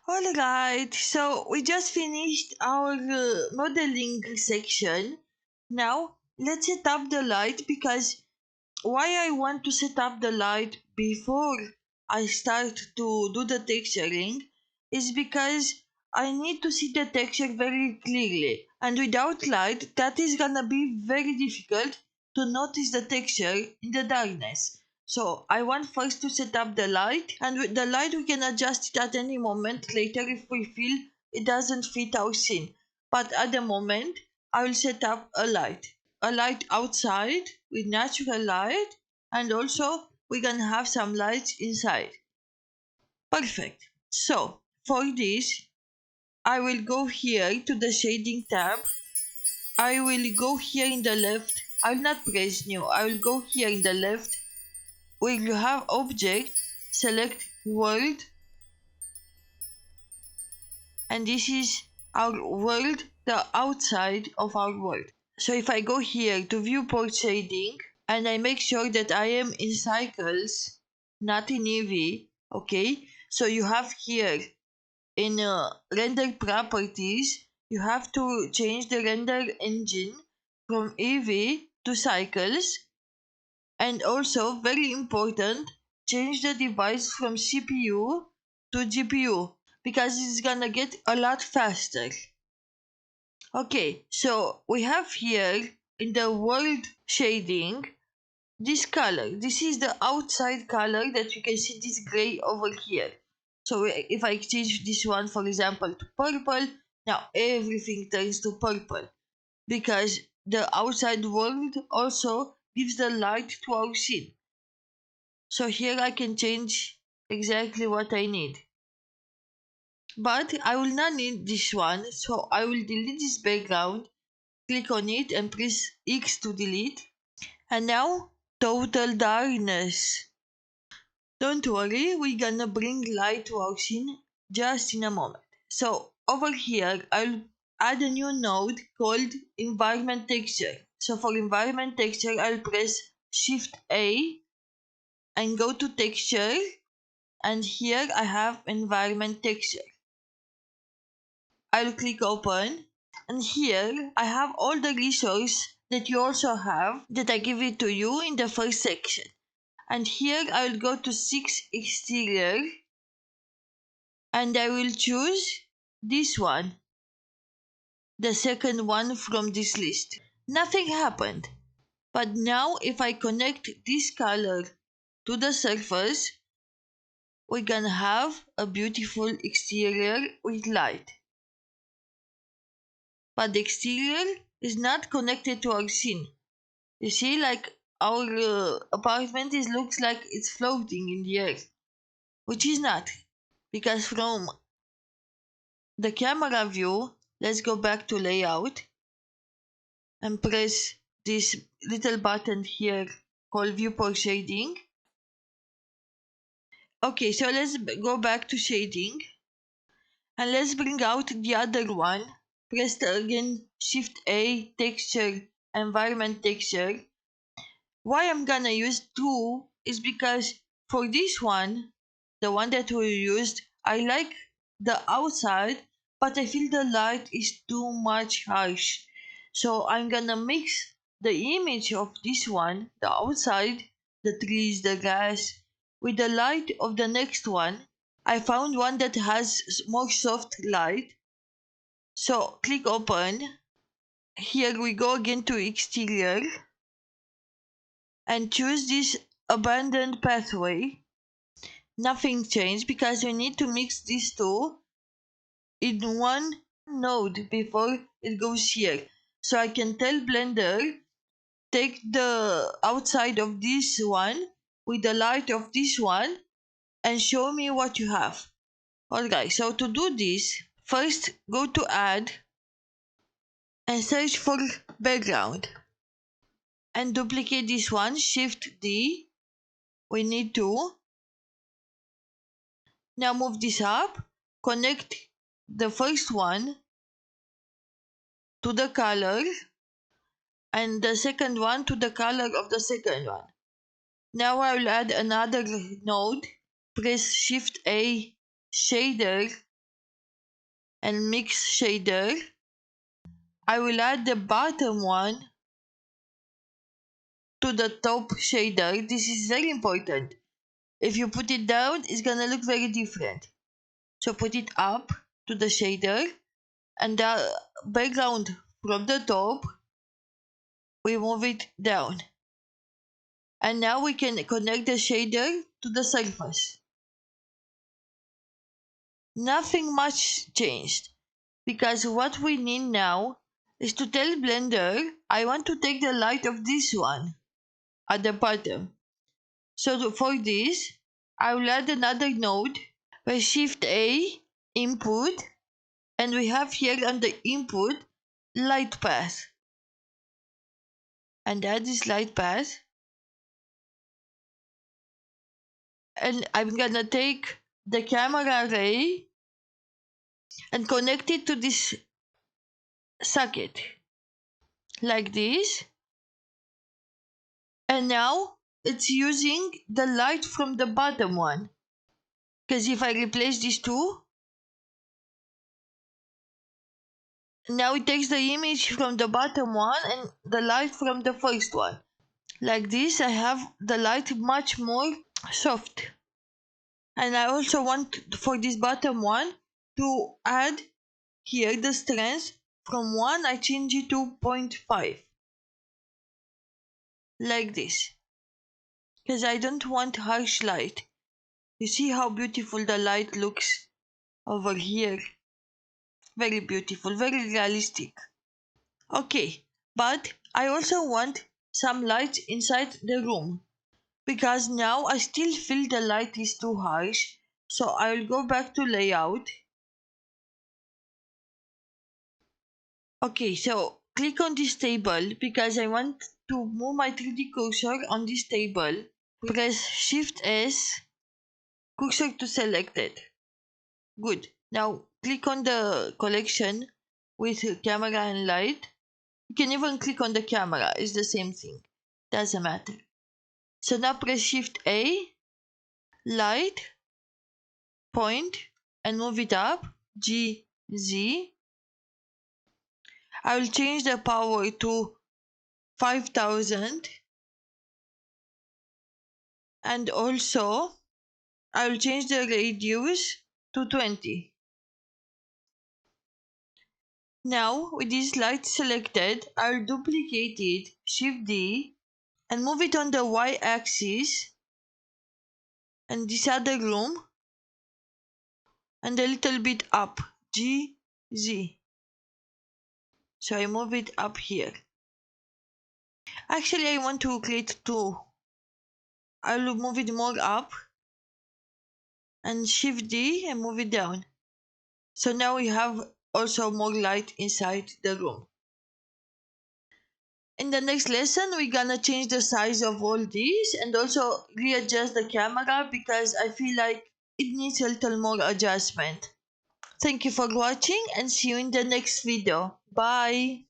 Alright, so we just finished our modeling section. Now let's set up the light, because why I want to set up the light before I start to do the texturing is because I need to see the texture very clearly, and without light that is gonna be very difficult to notice the texture in the darkness. So I want first to set up the light, and with the light we can adjust it at any moment later if we feel it doesn't fit our scene. But at the moment I will set up a light outside with natural light, and also we can have some lights inside. Perfect. So for this I will go here to the shading tab. I will go here in the left. I will not press new. I will go here in the left where you have object, select world, and this is our world, the outside of our world. So if I go here to viewport shading and I make sure that I am in cycles, not in EV, okay? So you have here in render properties, you have to change the render engine from EV to cycles, and also very important, change the device from CPU to GPU, because it's gonna get a lot faster. Okay, so we have here in the world shading this color. This is the outside color that you can see, this gray over here. So if I change this one, for example, to purple, now everything turns to purple, because the outside world also gives the light to our scene. So here I can change exactly what I need. But I will not need this one, so I will delete this background, click on it and press X to delete. And now, total darkness. Don't worry, we're gonna bring light to our scene just in a moment. So over here, I'll add a new node called environment texture. So for environment texture, I'll press Shift A and go to texture, and here I have environment texture. I'll click open, and here I have all the resources that you also have, that I give it to you in the first section. And here I will go to 6 exterior, and I will choose this one, the second one from this list. Nothing happened. But now if I connect this color to the surface, we can have a beautiful exterior with light. But the exterior is not connected to our scene. You see, like our apartment looks like it's floating in the air, which is not, because from the camera view, let's go back to layout and press this little button here called viewport shading. Okay, so let's go back to shading, and let's bring out the other one. Press again Shift A, texture, environment texture. Why I'm gonna use two is because for this one, the one that we used, I like the outside, but I feel the light is too much harsh. So I'm gonna mix the image of this one, the outside, the trees, the grass, with the light of the next one. I found one that has more soft light. So click open. Here we go again to exterior and choose this abandoned pathway. Nothing changed because we need to mix these two in one node before it goes here. So I can tell Blender, take the outside of this one with the light of this one and show me what you have. Alright, so to do this, first go to add and search for background and duplicate this one, Shift D. We need to now move this up, connect the first one to to the color, and the second one to the color of the second one. Now I will add another node, press Shift A, shader, and mix shader. I will add the bottom one to the top shader. This is very important. If you put it down, it's gonna look very different. So put it up to the shader, and the background from the top, we move it down. And now we can connect the shader to the surface. Nothing much changed, because what we need now is to tell Blender, I want to take the light of this one at the bottom. So for this, I will add another node by Shift A, input, and we have here on the input light path. And add this light path. And I'm gonna take the camera array and connect it to this socket like this. And now it's using the light from the bottom one, because if I replace these two, now it takes the image from the bottom one and the light from the first one. Like this, I have the light much more soft. And I also want for this bottom one to add here the strength from 1, I change it to 0.5. Like this, because I don't want harsh light. You see how beautiful the light looks over here? Very beautiful, very realistic. Okay, but I also want some light inside the room, because now I still feel the light is too harsh. So I will go back to layout. Okay, so click on this table because I want to move my 3D cursor on this table. Press Shift S, cursor to selected. Good. Now click on the collection with camera and light. You can even click on the camera, it's the same thing. Doesn't matter. So now press Shift A, light, point, and move it up. G, Z. I will change the power to 5000. And also I will change the radius to 20. Now with this light selected, I will duplicate it, Shift D, and move it on the Y axis and this other room and a little bit up, G, Z. So I move it up here. Actually I want to create two. I will move it more up and Shift D and move it down. So now we have also more light inside the room. In the next lesson, we're gonna change the size of all these and also readjust the camera because I feel like it needs a little more adjustment. Thank you for watching and see you in the next video. Bye!